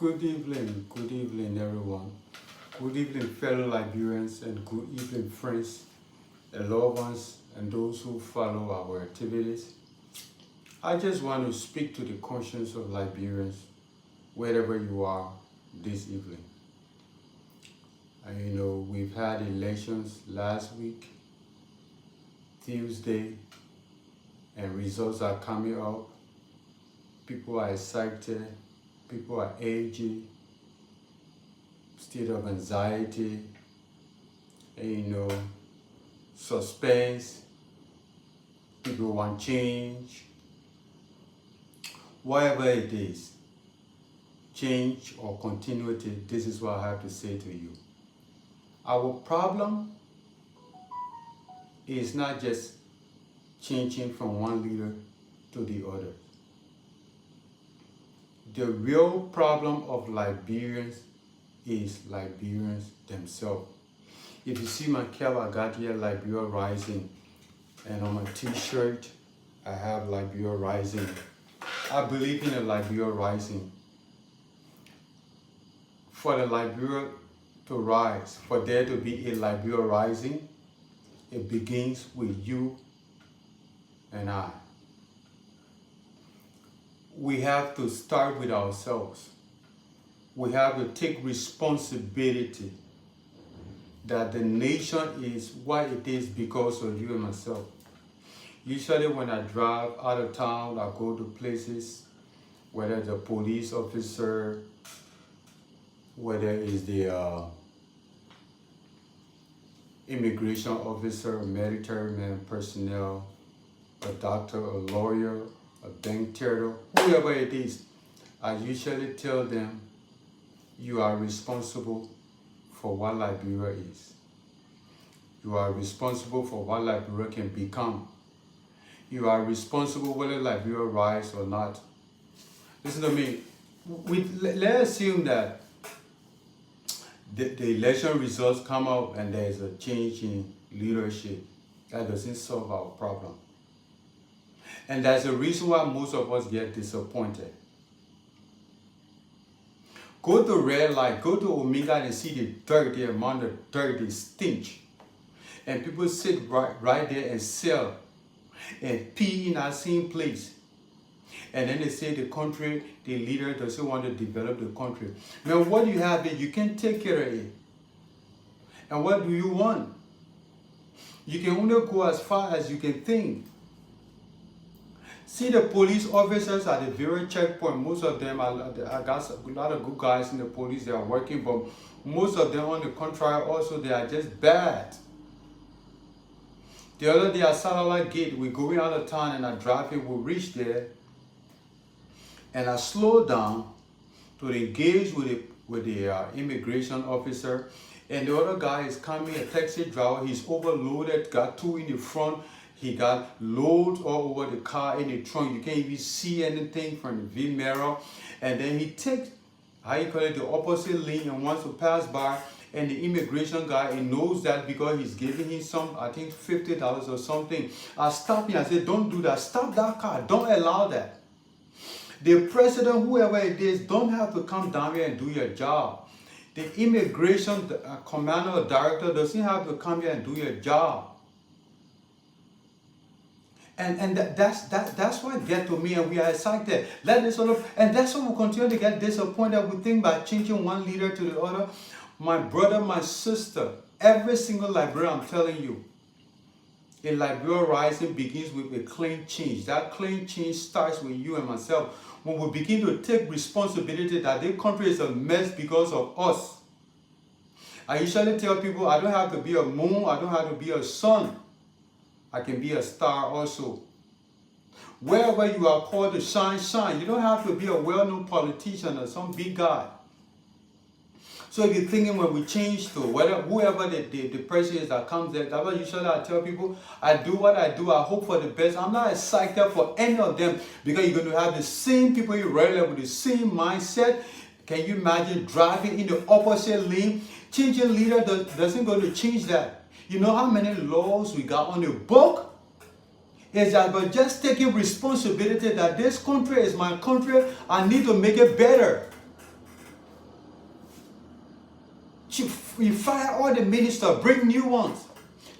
Good evening, everyone. Good evening, fellow Liberians, and good evening, friends, and loved ones, and those who follow our activities. I just want to speak to the conscience of Liberians, wherever you are this evening. And we've had elections last week, Tuesday, and results are coming up. People are excited. People are aging, state of anxiety, and suspense. People want change. Whatever it is, change or continuity, this is what I have to say to you. Our problem is not just changing from one leader to the other. The real problem of Liberians is Liberians themselves. If you see my cap, I got here Liberia Rising, and on my t-shirt I have Liberia Rising. I believe in a Liberia Rising. For the Liberia to rise, for there to be a Liberia Rising, it begins with you and I. We have to start with ourselves. We have to take responsibility that the nation is what it is because of you and myself. Usually when I drive out of town, I go to places, whether the police officer, whether it's the immigration officer, military man, personnel, a doctor, a lawyer, a bank teller, whoever it is, I usually tell them, you are responsible for what Liberia is. You are responsible for what Liberia can become. You are responsible whether Liberia rise or not. Listen to me. Let's assume that the election results come out and there is a change in leadership. That doesn't solve our problem. And that's the reason why most of us get disappointed. Go to red light, go to Omega and see the dirt, the amount of dirt, the stench. And people sit right there and sell and pee in that same place. And then they say the country, the leader doesn't want to develop the country. Now what you have is you can take care of it. And what do you want? You can only go as far as you can think. See the police officers at the very checkpoint, most of them, I got a lot of good guys in the police, they are working, but most of them on the contrary also, they are just bad. The other day at Satellite Gate, we're going out of town and I'm driving, we reach there, and I slow down to engage with the immigration officer, and the other guy is coming, a taxi driver, he's overloaded, got two in the front, he got loads all over the car in the trunk. You can't even see anything from the V mirror. And then he takes, the opposite lane and wants to pass by. And the immigration guy, he knows that because he's giving him some, I think $50 or something. I stopped him, I said, don't do that. Stop that car. Don't allow that. The president, whoever it is, don't have to come down here and do your job. The immigration commander or director doesn't have to come here and do your job. And that's what get to me, and we are excited. And that's why we continue to get disappointed. We think by changing one leader to the other. My brother, my sister, every single Liberian, I'm telling you, a Liberia Rising begins with a clean change. That clean change starts with you and myself. When we begin to take responsibility that this country is a mess because of us. I usually tell people, I don't have to be a moon, I don't have to be a sun. I can be a star also. Wherever you are called to shine, shine. You don't have to be a well-known politician or some big guy. So if you're thinking when we change to whoever the person is that comes there, that's why usually I tell people, I do what I do, I hope for the best. I'm not excited for any of them because you're going to have the same people you relate with the same mindset. Can you imagine driving in the opposite lane? Changing leader doesn't going to change that. You know how many laws we got on the book? It's about just taking responsibility that this country is my country. I need to make it better. You fire all the ministers, bring new ones.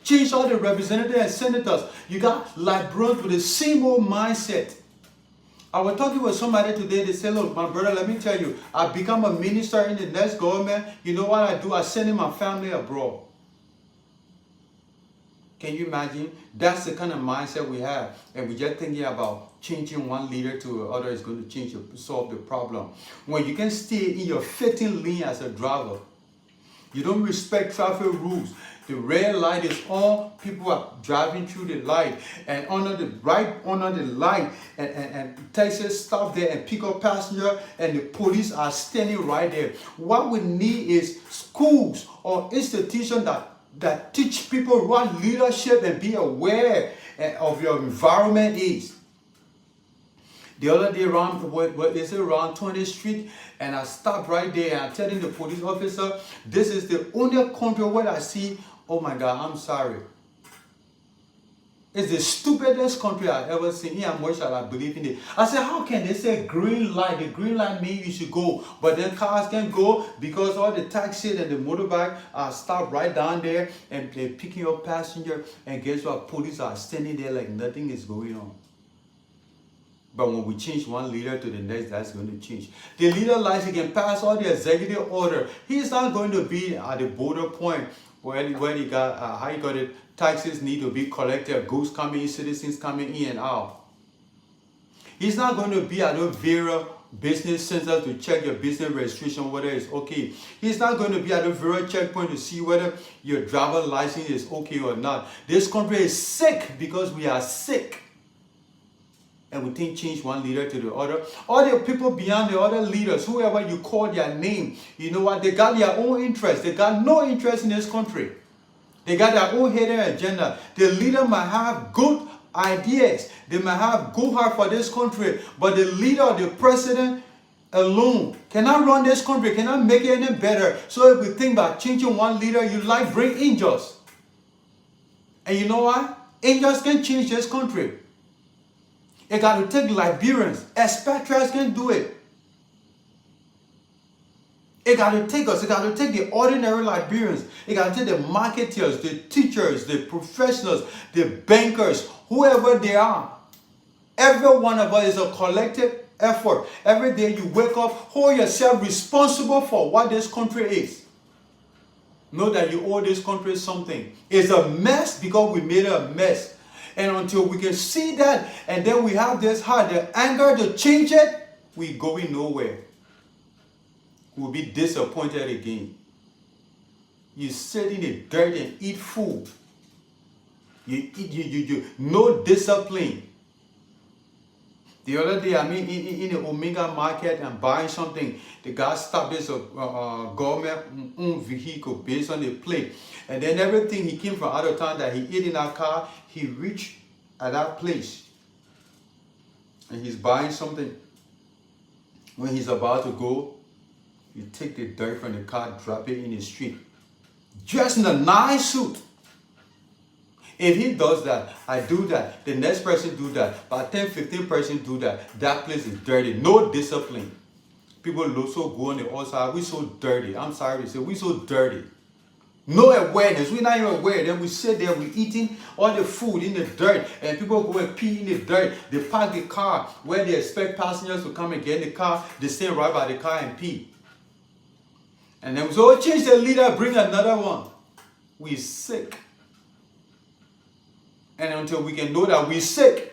Change all the representatives and senators. You got librarians with the same old mindset. I was talking with somebody today. They said, look, my brother, let me tell you, I become a minister in the next government. You know what I do? I send in my family abroad. Can you imagine? That's the kind of mindset we have. And we're just thinking about changing one leader to another is going to solve the problem. When you can stay in your fitting lane as a driver, you don't respect traffic rules. The red light is on, people are driving through the light, and under the light, and taxis stop there and pick up passenger, and the police are standing right there. What we need is schools or institutions that teach people what leadership and be aware of your environment is. The other day around 20th Street, and I stopped right there and I'm telling the police officer, this is the only country where I see, oh my God, I'm sorry. It's the stupidest country I've ever seen. How much shall I believe in it? I said, how can they say green light? The green light means you should go, but then cars can't go because all the taxis and the motorbike are stopped right down there and they're picking up passengers, and guess what? Police are standing there like nothing is going on. But when we change one leader to the next, that's going to change. The leader likes he can pass all the executive order. He's not going to be at the border point where he got how you got it. Taxes need to be collected, goods coming in, citizens coming in and out. He's not going to be at those various business centers to check your business registration whether it's okay. He's not going to be at the various checkpoint to see whether your driver license is okay or not. This country is sick because we are sick. And we think change one leader to the other. All the people beyond the other leaders, whoever you call their name, you know what? They got their own interest. They got no interest in this country. They got their own hidden agenda. The leader might have good ideas. They might have good heart for this country. But the leader, the president alone cannot run this country, cannot make it any better. So if we think about changing one leader, you like bring angels. And you know what? Angels can change this country. It got to take Liberians. Expatriates can do it. It got to take us. It got to take the ordinary Liberians. It got to take the marketers, the teachers, the professionals, the bankers, whoever they are. Every one of us is a collective effort. Every day you wake up, hold yourself responsible for what this country is. Know that you owe this country something. It's a mess because we made it a mess. And until we can see that, and then we have this heart, the anger to change it, we going nowhere. We'll be disappointed again. You sit in the dirt and eat food. You no discipline. The other day, I mean, in the Omega market and buying something, the guy stopped this government vehicle based on the plate. And then everything he came from out of town that he ate in that car, he reached at that place. And he's buying something. When he's about to go, you take the dirt from the car, drop it in the street. Dressed in a nice suit. If he does that, I do that, the next person do that, about 10, 15 person do that, that place is dirty. No discipline. People also go on the outside, we so dirty. I'm sorry to say, we so dirty. No awareness, we're not even aware. Then we sit there, we're eating all the food in the dirt, and people go and pee in the dirt. They park the car where they expect passengers to come and get in the car. They stand right by the car and pee. And then we say, oh, change the leader, bring another one. We're sick. And until we can know that we're sick,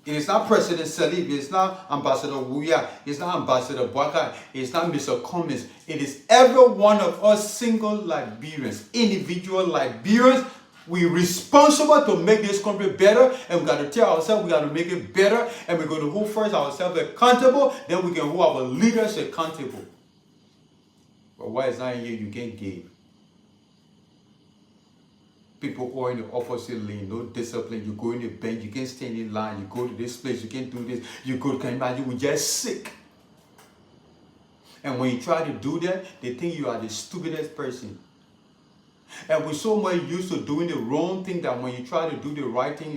it is not President Salib, it's not Ambassador Wuya, it's not Ambassador Bwaka, it's not Mr. Cummins. It is every one of us single Liberians, individual Liberians. We're responsible to make this country better, and we got to tell ourselves we got to make it better, and we're going to hold first ourselves accountable, then we can hold our leaders accountable. But why is not here you can't give? People are in the opposite lane, no discipline. You go in the bank, you can't stand in line. You go to this place, you can't do this. You go, can imagine, we're just sick. And when you try to do that, they think you are the stupidest person. And we're so much used to doing the wrong thing that when you try to do the right thing,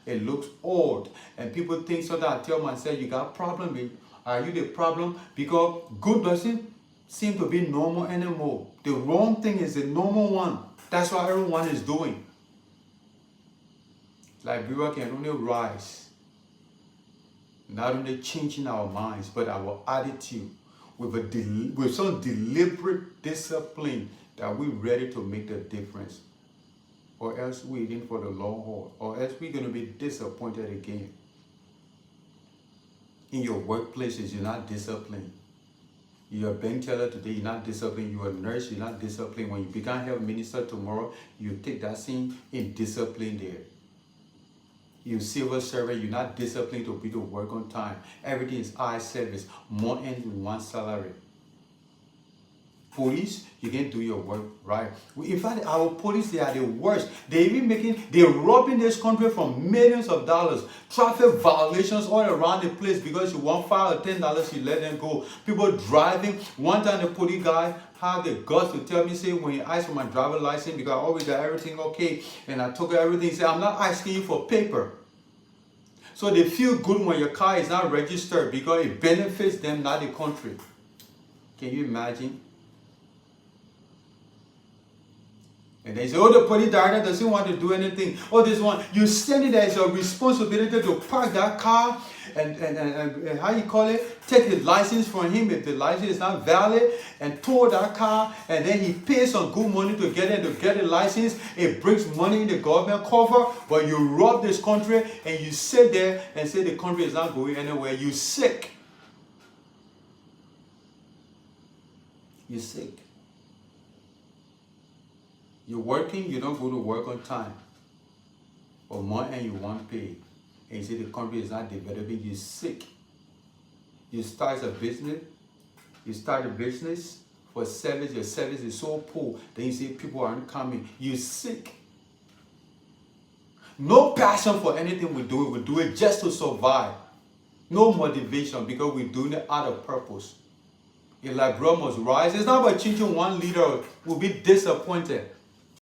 it looks odd. And people think, so that I tell myself, you got a problem. Are you the problem? Because good doesn't seem to be normal anymore. The wrong thing is the normal one. That's what everyone is doing. Liberia can only rise, not only changing our minds, but our attitude with some deliberate discipline that we're ready to make the difference. Or else we're in for the long haul. Or else we're going to be disappointed again. In your workplaces, you're not disciplined. You're a bank teller today, you're not disciplined. You're a nurse, you're not disciplined. When you become health minister tomorrow, you take that same indiscipline there. You're a civil servant, you're not disciplined to be to work on time. Everything is eye service, more in one salary. Police, you can't do your work right. In fact, our police, they are the worst. They're robbing this country from millions of dollars. Traffic violations all around the place because you want $5 or $10, you let them go. People driving. One time the police guy had the guts to tell me, say, when he asked for my driver's license, because I always got everything okay, and I took everything, he said, I'm not asking you for paper. So they feel good when your car is not registered because it benefits them, not the country. Can you imagine? And they say, oh, the police director doesn't want to do anything. Oh, this one, you send it as your responsibility to park that car and how you call it, take the license from him if the license is not valid and tow that car, and then he pays some good money to get the license. It brings money in the government cover, but you rob this country and you sit there and say the country is not going anywhere. You're sick. You're sick. You're working, you don't go to work on time. Or more and you want pay. And you say the country is not developing, you're sick. You start a business, for service, your service is so poor, then you say people aren't coming. You're sick. No passion for anything we do it just to survive. No motivation because we're doing it out of purpose. If Liberia must rise, it's not about changing one leader, we'll be disappointed.